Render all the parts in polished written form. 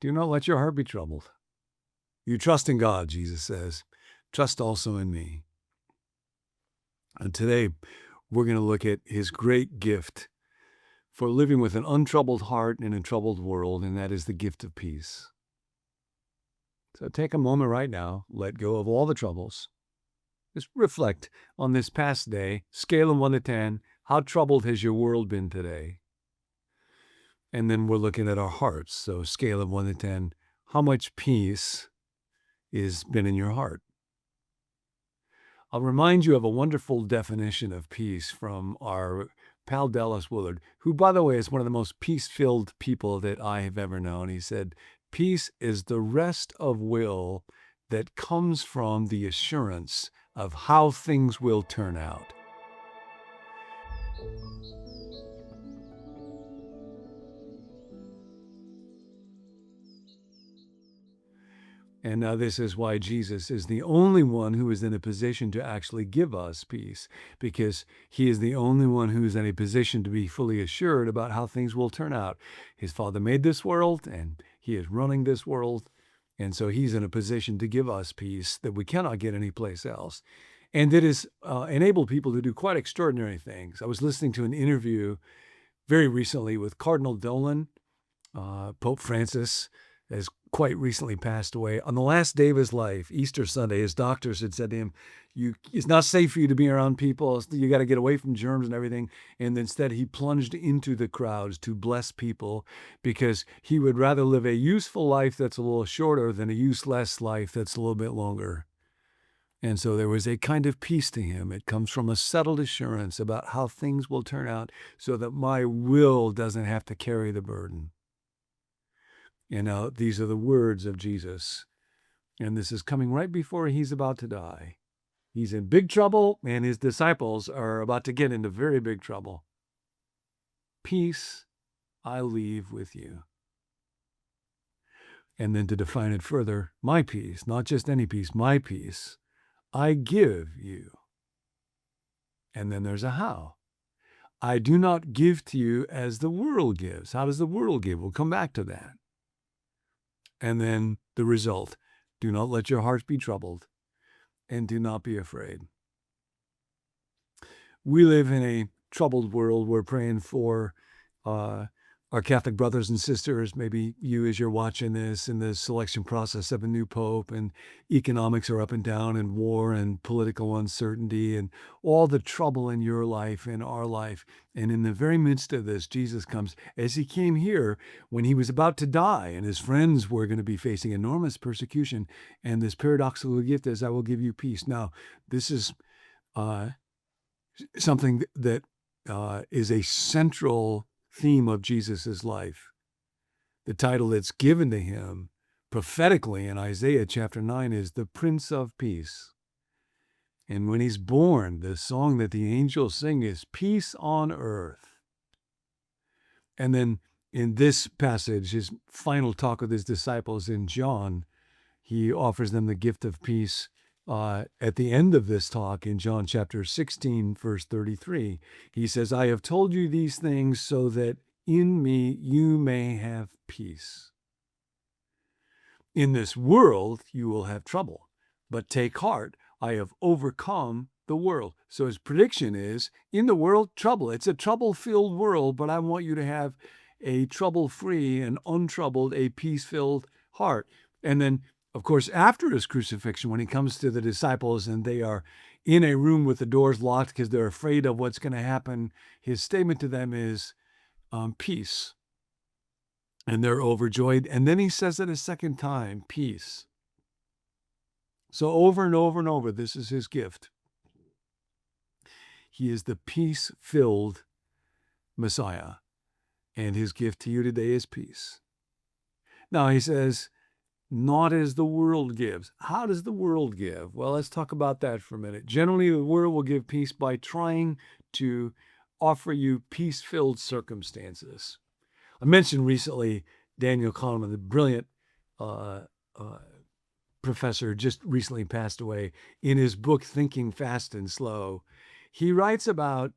Do not let your heart be troubled. You trust in God, Jesus says. Trust also in me. And today, we're going to look at his great gift for living with an untroubled heart in a troubled world, and that is the gift of peace. So take a moment right now, let go of all the troubles. Just reflect on this past day, scale of 1 to 10. How troubled has your world been today? And then we're looking at our hearts. So scale of 1 to 10, how much peace has been in your heart? I'll remind you of a wonderful definition of peace from our pal Dallas Willard, who, by the way, is one of the most peace-filled people that I have ever known. He said, peace is the rest of will that comes from the assurance of how things will turn out. And now this is why Jesus is the only one who is in a position to actually give us peace, because he is the only one who is in a position to be fully assured about how things will turn out. His Father made this world, and he is running this world, and so he's in a position to give us peace that we cannot get anyplace else. And it has enabled people to do quite extraordinary things. I was listening to an interview very recently with Cardinal Dolan. Pope Francis has quite recently passed away. On the last day of his life, Easter Sunday, his doctors had said to him, it's not safe for you to be around people. You got to get away from germs and everything. And instead, he plunged into the crowds to bless people because he would rather live a useful life that's a little shorter than a useless life that's a little bit longer. And so there was a kind of peace to him. It comes from a settled assurance about how things will turn out so that my will doesn't have to carry the burden. And now these are the words of Jesus. And this is coming right before he's about to die. He's in big trouble, and his disciples are about to get into very big trouble. Peace I leave with you. And then to define it further, my peace, not just any peace, my peace, I give you. And then there's a how. I do not give to you as the world gives. How does the world give? We'll come back to that. And then the result, do not let your hearts be troubled, and do not be afraid. We live in a troubled world. We're praying for our Catholic brothers and sisters, maybe you as you're watching this, in the selection process of a new pope, and economics are up and down, and war and political uncertainty and all the trouble in your life and our life. And in the very midst of this, Jesus comes as he came here when he was about to die, and his friends were going to be facing enormous persecution. And this paradoxical gift is, I will give you peace. Now, this is something that is a central theme of Jesus's life. The title that's given to him prophetically in Isaiah chapter 9 is the Prince of Peace. And when he's born, the song that the angels sing is peace on earth. And then in this passage, his final talk with his disciples in John, he offers them the gift of peace at the end of this talk in John chapter 16, verse 33, he says, I have told you these things so that in me you may have peace. In this world you will have trouble, but take heart, I have overcome the world. So his prediction is, in the world, trouble. It's a trouble-filled world, but I want you to have a trouble-free and untroubled, a peace-filled heart. And then of course, after his crucifixion, when he comes to the disciples and they are in a room with the doors locked because they're afraid of what's going to happen, his statement to them is peace. And they're overjoyed. And then he says it a second time, peace. So over and over and over, this is his gift. He is the peace-filled Messiah. And his gift to you today is peace. Now he says, not as the world gives. How does the world give? Well, let's talk about that for a minute. Generally, the world will give peace by trying to offer you peace-filled circumstances. I mentioned recently Daniel Kahneman, the brilliant professor, just recently passed away. In his book, Thinking Fast and Slow, he writes about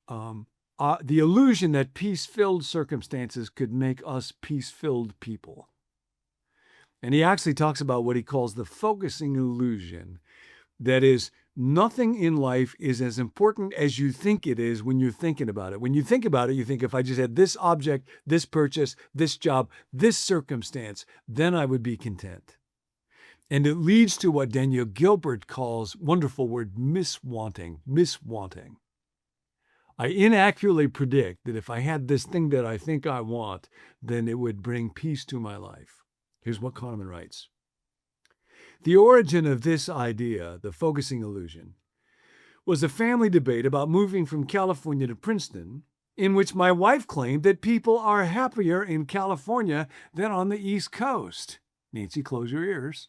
the illusion that peace-filled circumstances could make us peace-filled people. And he actually talks about what he calls the focusing illusion. That is, nothing in life is as important as you think it is when you're thinking about it. When you think about it, you think, if I just had this object, this purchase, this job, this circumstance, then I would be content. And it leads to what Daniel Gilbert calls, wonderful word, miswanting. Miswanting. I inaccurately predict that if I had this thing that I think I want, then it would bring peace to my life. Here's what Kahneman writes. The origin of this idea, the focusing illusion, was a family debate about moving from California to Princeton, in which my wife claimed that people are happier in California than on the East Coast. Nancy, close your ears.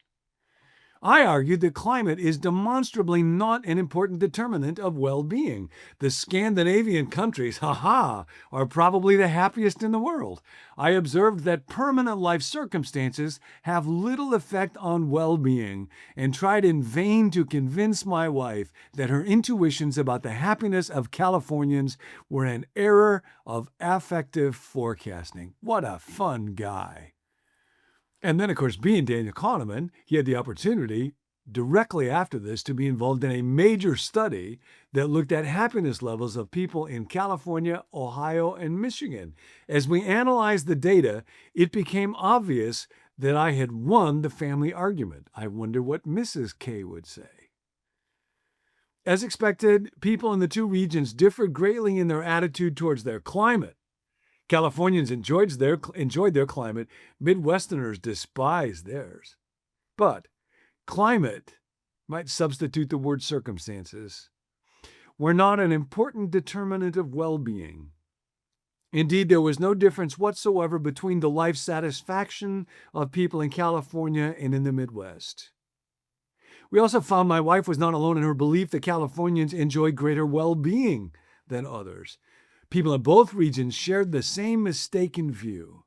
I argued that climate is demonstrably not an important determinant of well-being. The Scandinavian countries, are probably the happiest in the world. I observed that permanent life circumstances have little effect on well-being and tried in vain to convince my wife that her intuitions about the happiness of Californians were an error of affective forecasting. What a fun guy. And then, of course, being Daniel Kahneman, he had the opportunity directly after this to be involved in a major study that looked at happiness levels of people in California, Ohio, and Michigan. As we analyzed the data, it became obvious that I had won the family argument. I wonder what Mrs. K would say. As expected, people in the two regions differed greatly in their attitude towards their climate. Californians enjoyed their climate. Midwesterners despised theirs. But climate, might substitute the word circumstances, were not an important determinant of well-being. Indeed, there was no difference whatsoever between the life satisfaction of people in California and in the Midwest. We also found my wife was not alone in her belief that Californians enjoy greater well-being than others. People in both regions shared the same mistaken view,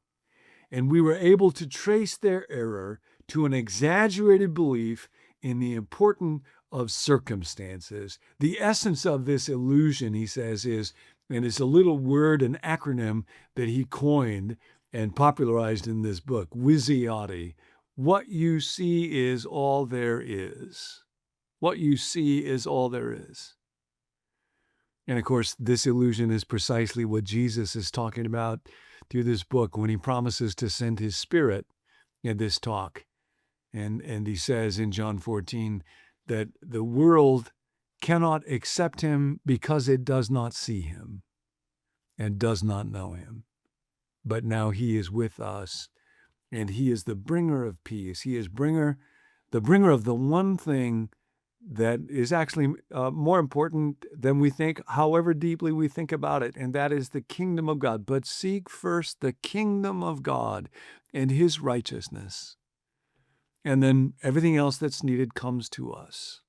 and we were able to trace their error to an exaggerated belief in the importance of circumstances. The essence of this illusion, he says, is, and it's a little word, an acronym that he coined and popularized in this book, WYSIATI. What you see is all there is. What you see is all there is. And of course, this illusion is precisely what Jesus is talking about through this book when he promises to send his Spirit in this talk. And he says in John 14 that the world cannot accept him because it does not see him and does not know him. But now he is with us, and he is the bringer of peace. He is the bringer of the one thing that is actually more important than we think, however deeply we think about it, and that is the kingdom of God. But seek first the kingdom of God and his righteousness, and then everything else that's needed comes to us.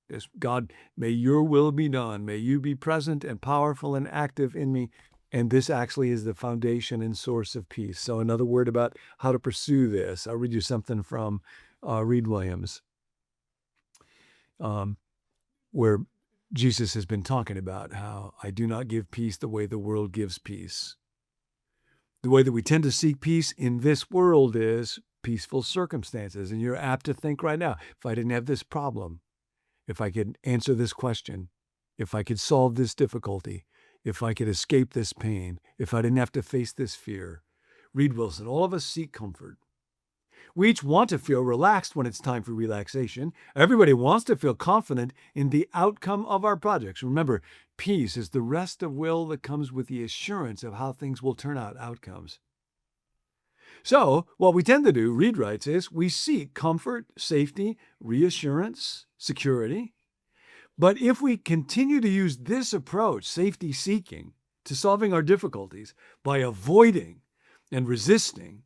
Yes, God, may your will be done. May you be present and powerful and active in me. And this actually is the foundation and source of peace. So another word about how to pursue this. I'll read you something from Reed Williams. Where Jesus has been talking about how I do not give peace the way the world gives peace. The way that we tend to seek peace in this world is peaceful circumstances. And you're apt to think right now, if I didn't have this problem, if I could answer this question, if I could solve this difficulty, if I could escape this pain, if I didn't have to face this fear. Reed Wilson, all of us seek comfort. We each want to feel relaxed when it's time for relaxation. Everybody wants to feel confident in the outcome of our projects. Remember, peace is the rest of will that comes with the assurance of how things will turn out, outcomes. So, what we tend to do, Reed writes, is we seek comfort, safety, reassurance, security. But if we continue to use this approach, safety seeking, to solving our difficulties by avoiding and resisting,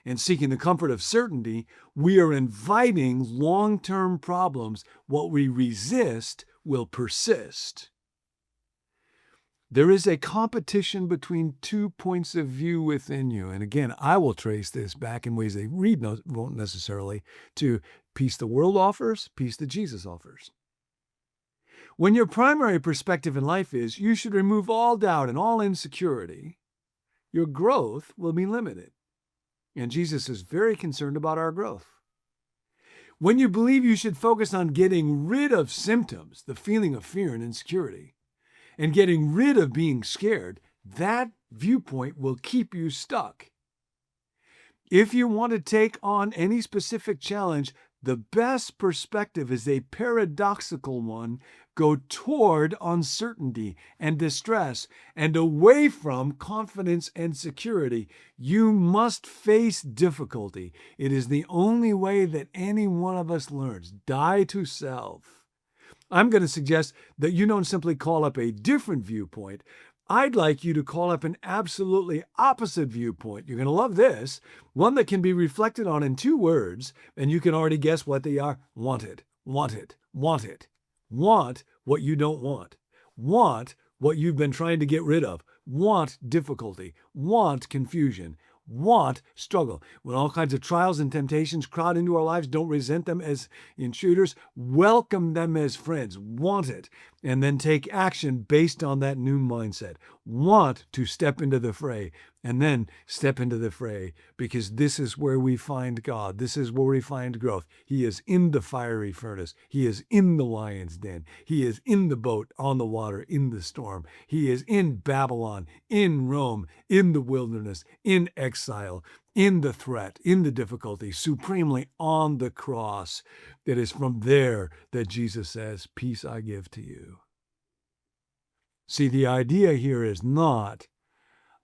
and seeking the comfort of certainty, we are inviting long-term problems. What we resist will persist. There is a competition between 2 points of view within you. And again, I will trace this back in ways that Reed won't necessarily, to peace the world offers, peace that Jesus offers. When your primary perspective in life is you should remove all doubt and all insecurity, your growth will be limited. And Jesus is very concerned about our growth. When you believe you should focus on getting rid of symptoms, the feeling of fear and insecurity, and getting rid of being scared, that viewpoint will keep you stuck. If you want to take on any specific challenge, the best perspective is a paradoxical one. Go toward uncertainty and distress and away from confidence and security. You must face difficulty. It is the only way that any one of us learns. Die to self. I'm going to suggest that you don't simply call up a different viewpoint. I'd like you to call up an absolutely opposite viewpoint. You're going to love this. One that can be reflected on in 2 words, and you can already guess what they are. Want it, want it, want it. Want what you don't want. Want what you've been trying to get rid of. Want difficulty. Want confusion. Want struggle. When all kinds of trials and temptations crowd into our lives, don't resent them as intruders. Welcome them as friends. Want it. And then take action based on that new mindset. Want to step into the fray. And then step into the fray, because this is where we find God. This is where we find growth. He is in the fiery furnace. He is in the lion's den. He is in the boat, on the water, in the storm. He is in Babylon, in Rome, in the wilderness, in exile, in the threat, in the difficulty, supremely on the cross. It is from there that Jesus says, "Peace I give to you." See, the idea here is not,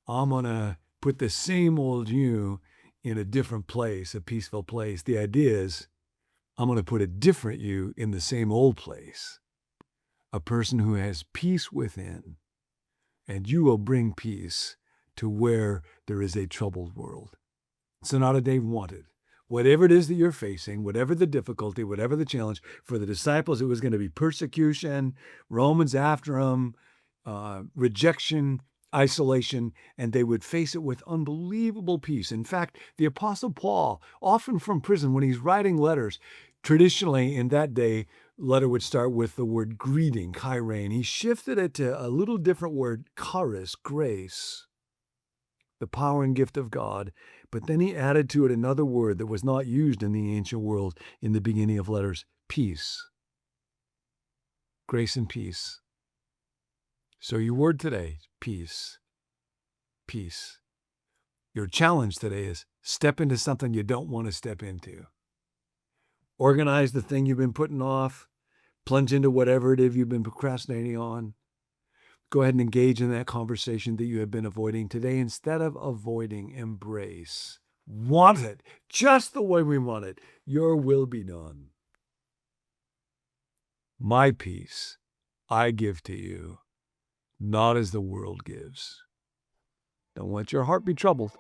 I'm going to put the same old you in a different place, a peaceful place. The idea is, I'm going to put a different you in the same old place, a person who has peace within, and you will bring peace to where there is a troubled world. So not a day wanted. Whatever it is that you're facing, whatever the difficulty, whatever the challenge, for the disciples, it was going to be persecution, Romans after them, rejection, isolation, and they would face it with unbelievable peace. In fact, the Apostle Paul, often from prison, when he's writing letters, traditionally in that day, letter would start with the word greeting, chairein. He shifted it to a little different word, charis, grace, the power and gift of God. But then he added to it another word that was not used in the ancient world in the beginning of letters, peace. Grace and peace. So your word today, peace. Peace. Your challenge today is step into something you don't want to step into. Organize the thing you've been putting off. Plunge into whatever it is you've been procrastinating on. Go ahead and engage in that conversation that you have been avoiding today. Instead of avoiding, embrace. Want it just the way we want it. Your will be done. My peace I give to you, not as the world gives. Don't let your heart be troubled.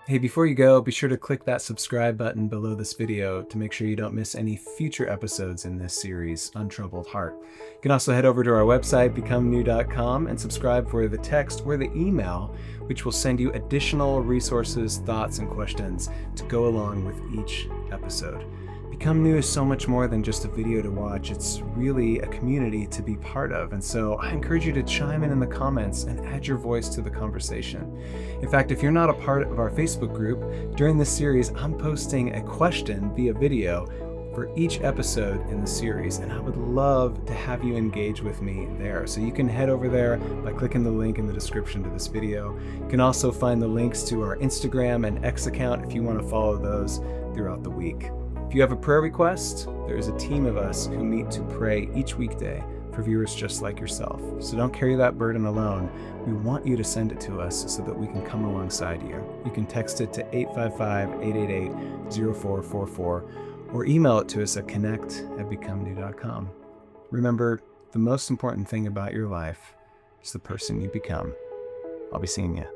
Hey, before you go, be sure to click that subscribe button below this video to make sure you don't miss any future episodes in this series, Untroubled Heart. You can also head over to our website, becomenew.com, and subscribe for the text or the email, which will send you additional resources, thoughts, and questions to go along with each episode. Become New is so much more than just a video to watch. It's really a community to be part of. And so I encourage you to chime in the comments and add your voice to the conversation. In fact, if you're not a part of our Facebook group, during this series, I'm posting a question via video for each episode in the series, and I would love to have you engage with me there. So you can head over there by clicking the link in the description to this video. You can also find the links to our Instagram and X account if you want to follow those throughout the week. If you have a prayer request, there is a team of us who meet to pray each weekday for viewers just like yourself. So don't carry that burden alone. We want you to send it to us so that we can come alongside you. You can text it to 855-888-0444 or email it to us at connect@becomenew.com. Remember, the most important thing about your life is the person you become. I'll be seeing you.